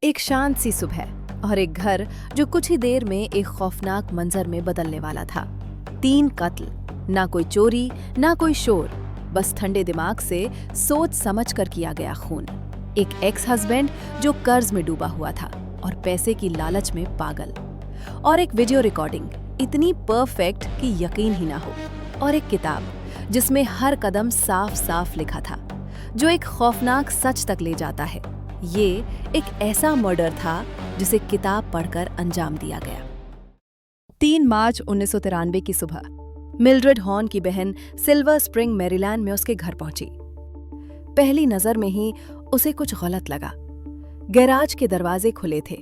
एक शांत सी सुबह और एक घर जो कुछ ही देर में एक खौफनाक मंजर में बदलने वाला था। 3 कत्ल, ना कोई चोरी ना कोई शोर, बस ठंडे दिमाग से सोच समझ कर किया गया खून। एक एक्स हस्बैंड जो कर्ज में डूबा हुआ था और पैसे की लालच में पागल, और एक वीडियो रिकॉर्डिंग इतनी परफेक्ट कि यकीन ही ना हो, और एक किताब जिसमें हर कदम साफ साफ लिखा था जो एक खौफनाक सच तक ले जाता है। ये एक ऐसा मर्डर था जिसे किताब पढ़कर अंजाम दिया गया। 3 मार्च 1993 की सुबह मिल्ड्रेड हॉर्न की बहन सिल्वर स्प्रिंग मैरीलैंड में उसके घर पहुंची। पहली नजर में ही उसे कुछ गलत लगा। गैराज के दरवाजे खुले थे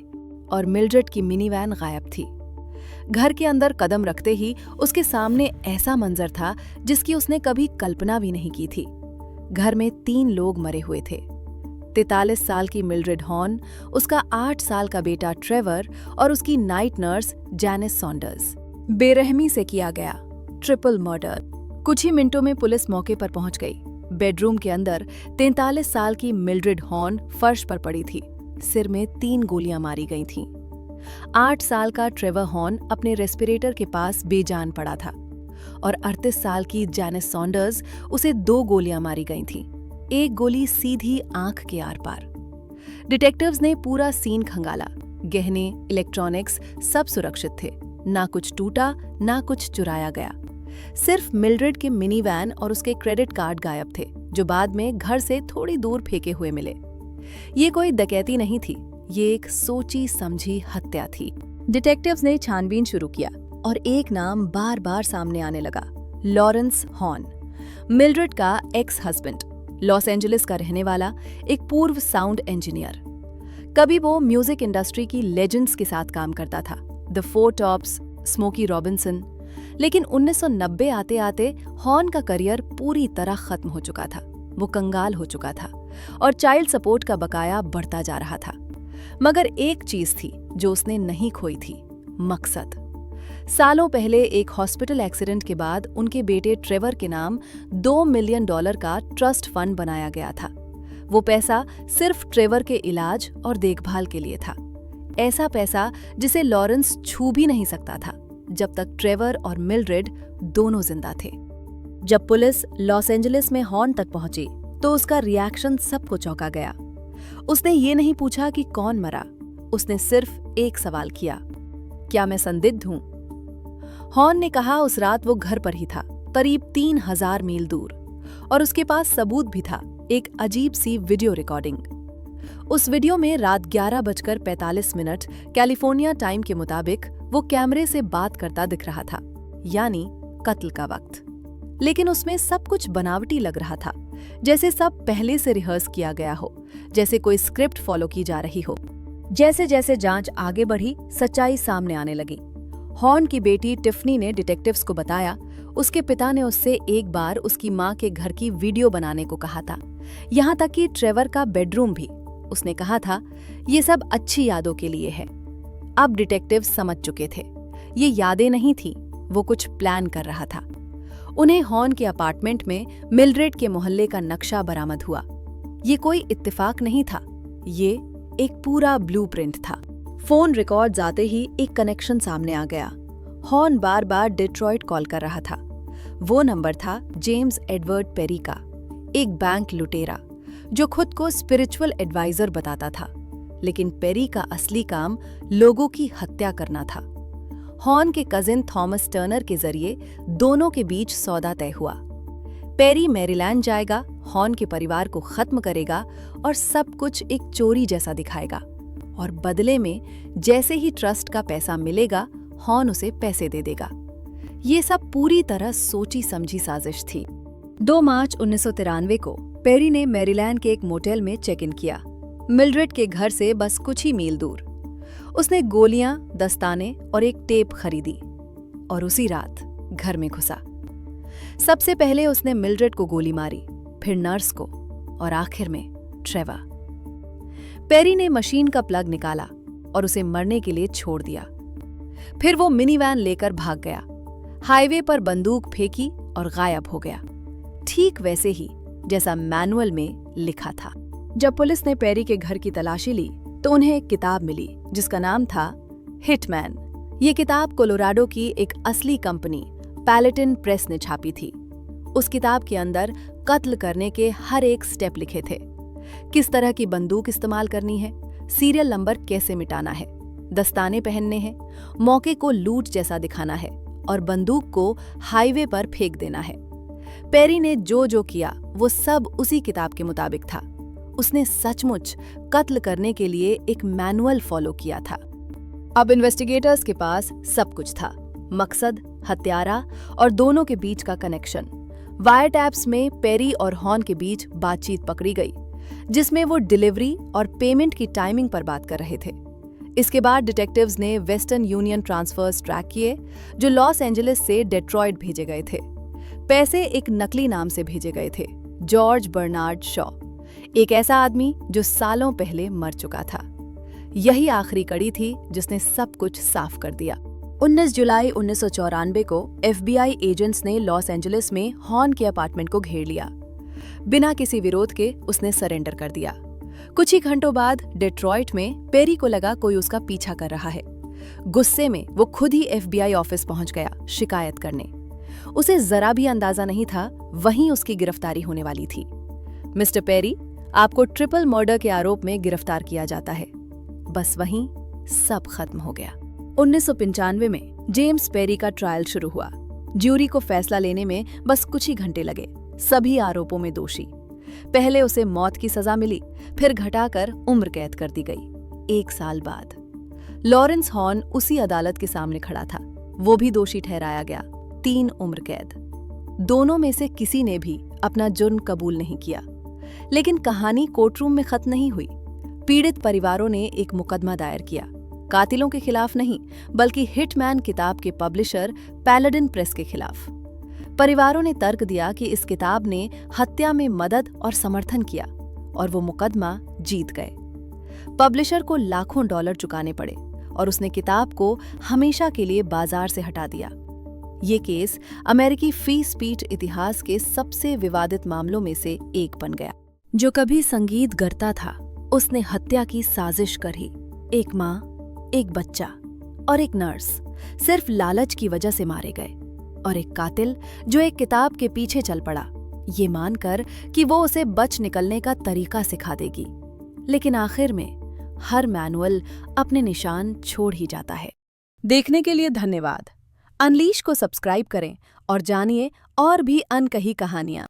और मिल्ड्रेड की मिनी वैन गायब थी। घर के अंदर कदम रखते ही उसके सामने ऐसा मंजर था जिसकी उसने कभी कल्पना भी नहीं की थी। घर में 3 लोग मरे हुए थे। 43 साल की मिल्ड्रेड हॉर्न, उसका 8 साल का बेटा ट्रेवर और उसकी नाइट नर्स जैनिस सॉन्डर्स। बेरहमी से किया गया ट्रिपल मर्डर। कुछ ही मिनटों में पुलिस मौके पर पहुंच गई। बेडरूम के अंदर 43 साल की मिल्ड्रेड हॉर्न फर्श पर पड़ी थी। सिर में 3 गोलियां मारी गई थीं। 8 साल का ट्रेवर हॉर्न अपने रेस्पिरेटर के पास बेजान पड़ा था और 38 साल की जैनिस सॉन्डर्स, उसे 2 गोलियां मारी गई थीं। एक गोली सीधी आंख के आर पार। डिटेक्टिव्स ने पूरा सीन खंगाला। गहने, इलेक्ट्रॉनिक्स सब सुरक्षित थे। ना कुछ टूटा ना कुछ चुराया गया। सिर्फ मिल्ड्रेड के मिनी वैन और उसके क्रेडिट कार्ड गायब थे, जो बाद में घर से थोड़ी दूर फेंके हुए मिले। ये कोई डकैती नहीं थी, ये एक सोची समझी हत्या थी। डिटेक्टिव्स ने छानबीन शुरू किया और एक नाम बार बार सामने आने लगा, लॉरेंस हॉर्न, मिल्ड्रेड का एक्स हस्बैंड, लॉस एंजलिस का रहने वाला, एक पूर्व साउंड इंजीनियर। कभी वो म्यूजिक इंडस्ट्री की लेजेंड्स के साथ काम करता था, the four tops, smoky Robinson. लेकिन 1990 आते आते हॉर्न का करियर पूरी तरह खत्म हो चुका था। वो कंगाल हो चुका था और चाइल्ड सपोर्ट का बकाया बढ़ता जा रहा था। मगर एक चीज थी जो उसने नहीं खोई थी, मकसद। सालों पहले एक हॉस्पिटल एक्सीडेंट के बाद उनके बेटे ट्रेवर के नाम $2 मिलियन का ट्रस्ट फंड बनाया गया था। वो पैसा सिर्फ ट्रेवर के इलाज और देखभाल के लिए था। ऐसा पैसा जिसे लॉरेंस छू भी नहीं सकता था जब तक ट्रेवर और मिल्ड्रेड दोनों जिंदा थे। जब पुलिस लॉस एंजलिस में हॉर्न तक पहुंची तो उसका रिएक्शन सबको चौंका गया। उसने ये नहीं पूछा कि कौन मरा, उसने सिर्फ एक सवाल किया, क्या मैं संदिग्ध हूं? हॉर्न ने कहा उस रात वो घर पर ही था, करीब 3000 मील दूर, और उसके पास सबूत भी था, एक अजीब सी वीडियो रिकॉर्डिंग। उस वीडियो में रात 11:45 कैलिफोर्निया टाइम के मुताबिक वो कैमरे से बात करता दिख रहा था, यानी कत्ल का वक्त। लेकिन उसमें सब कुछ बनावटी लग रहा था, जैसे सब पहले से रिहर्स किया गया हो, जैसे कोई स्क्रिप्ट फॉलो की जा रही हो। जैसे जैसे जांच आगे बढ़ी, सच्चाई सामने आने लगी। हॉर्न की बेटी टिफनी ने डिटेक्टिव्स को बताया उसके पिता ने उससे एक बार उसकी मां के घर की वीडियो बनाने को कहा था, यहां तक कि ट्रेवर का बेडरूम भी। उसने कहा था ये सब अच्छी यादों के लिए है। अब डिटेक्टिव्स समझ चुके थे, ये यादें नहीं थी, वो कुछ प्लान कर रहा था। उन्हें हॉर्न के अपार्टमेंट में मिल्ड्रेड के मोहल्ले का नक्शा बरामद हुआ। ये कोई इत्तेफाक नहीं था, ये एक पूरा ब्लूप्रिंट था। फोन रिकॉर्ड्स आते ही एक कनेक्शन सामने आ गया। हॉर्न बार बार डिट्रॉइट कॉल कर रहा था। वो नंबर था जेम्स एडवर्ड पेरी का, एक बैंक लुटेरा जो खुद को स्पिरिचुअल एडवाइजर बताता था। लेकिन पेरी का असली काम लोगों की हत्या करना था। हॉर्न के कजिन थॉमस टर्नर के जरिए दोनों के बीच सौदा तय हुआ। पेरी मैरीलैंड जाएगा, हॉर्न के परिवार को खत्म करेगा और सब कुछ एक चोरी जैसा दिखाएगा, और बदले में जैसे ही ट्रस्ट का पैसा मिलेगा हॉर्न उसे पैसे दे देगा। ये सब पूरी तरह सोची समझी साजिश थी। 2 मार्च 1993 को पेरी ने मैरीलैंड के एक मोटेल में चेक इन किया, मिल्ड्रेड के घर से बस कुछ ही मील दूर। उसने गोलियां, दस्ताने और एक टेप खरीदी और उसी रात घर में घुसा। सबसे पहले उसने मिल्ड्रेड को गोली मारी, फिर नर्स को और आखिर में ट्रेवर। पेरी ने मशीन का प्लग निकाला और उसे मरने के लिए छोड़ दिया। फिर वो मिनी वैन लेकर भाग गया, हाईवे पर बंदूक फेंकी और गायब हो गया, ठीक वैसे ही जैसा मैनुअल में लिखा था। जब पुलिस ने पेरी के घर की तलाशी ली तो उन्हें एक किताब मिली जिसका नाम था हिटमैन। ये किताब कोलोराडो की एक असली कंपनी पैलेटिन प्रेस ने छापी थी। उस किताब के अंदर कत्ल करने के हर एक स्टेप लिखे थे। किस तरह की बंदूक इस्तेमाल करनी है, सीरियल नंबर कैसे मिटाना है, दस्ताने पहनने हैं, मौके को लूट जैसा दिखाना है और बंदूक को हाईवे पर फेंक देना है। पेरी ने जो किया वो सब उसी किताब के मुताबिक था। उसने सचमुच कत्ल करने के लिए एक मैनुअल फॉलो किया था। अब इन्वेस्टिगेटर्स के पास सब कुछ था, मकसद, हत्यारा और दोनों के बीच का कनेक्शन। वायर टैप्स में पेरी और हॉर्न के बीच बातचीत पकड़ी गई, जिसमें वो डिलीवरी और पेमेंट की टाइमिंग पर बात कर रहे थे। इसके बाद डिटेक्टिव्स ने वेस्टर्न यूनियन ट्रांसफर्स ट्रैक किए जो लॉस एंजलिस से डेट्रॉयट भेजे गए थे। पैसे एक नकली नाम से भेजे गए थे, जॉर्ज बर्नार्ड शॉ, एक ऐसा आदमी जो सालों पहले मर चुका था। यही आखिरी कड़ी थी जिसने सब कुछ साफ कर दिया। 19 जुलाई 1994 को FBI एजेंट्स ने लॉस एंजलिस में हॉर्न के अपार्टमेंट को घेर लिया। बिना किसी विरोध के उसने सरेंडर कर दिया। कुछ ही घंटों बाद डेट्रॉयट में पेरी को लगा कोई उसका पीछा कर रहा है। गुस्से में वो खुद ही FBI ऑफिस पहुंच गया शिकायत करने। उसे जरा भी अंदाजा नहीं था वहीं उसकी गिरफ्तारी होने वाली थी। मिस्टर पेरी, आपको ट्रिपल मर्डर के आरोप में गिरफ्तार किया जाता है। बस वहीं सब खत्म हो गया। 1995 में जेम्स पेरी का ट्रायल शुरू हुआ। ज्यूरी को फैसला लेने में बस कुछ ही घंटे लगे। सभी आरोपों में दोषी। पहले उसे मौत की सजा मिली, फिर घटाकर उम्र कैद कर दी गई। 1 साल बाद लॉरेंस हॉर्न उसी अदालत के सामने खड़ा था। वो भी दोषी ठहराया गया, 3 उम्र कैद। दोनों में से किसी ने भी अपना जुर्म कबूल नहीं किया। लेकिन कहानी कोर्टरूम में खत्म नहीं हुई। पीड़ित परिवारों ने एक मुकदमा दायर किया, कातिलों के खिलाफ नहीं बल्कि हिटमैन किताब के पब्लिशर पैलेटिन प्रेस के खिलाफ। परिवारों ने तर्क दिया कि इस किताब ने हत्या में मदद और समर्थन किया और वो मुकदमा जीत गए। पब्लिशर को लाखों डॉलर चुकाने पड़े और उसने किताब को हमेशा के लिए बाजार से हटा दिया। ये केस अमेरिकी फ्री स्पीच इतिहास के सबसे विवादित मामलों में से एक बन गया। जो कभी संगीत गढ़ता था उसने हत्या की साजिश कर ही एक माँ, एक बच्चा और एक नर्स सिर्फ लालच की वजह से मारे गए, और एक कातिल जो एक किताब के पीछे चल पड़ा ये मानकर कि वो उसे बच निकलने का तरीका सिखा देगी। लेकिन आखिर में हर मैनुअल अपने निशान छोड़ ही जाता है। देखने के लिए धन्यवाद। अनलीश को सब्सक्राइब करें और जानिए और भी अनकही कहानियां।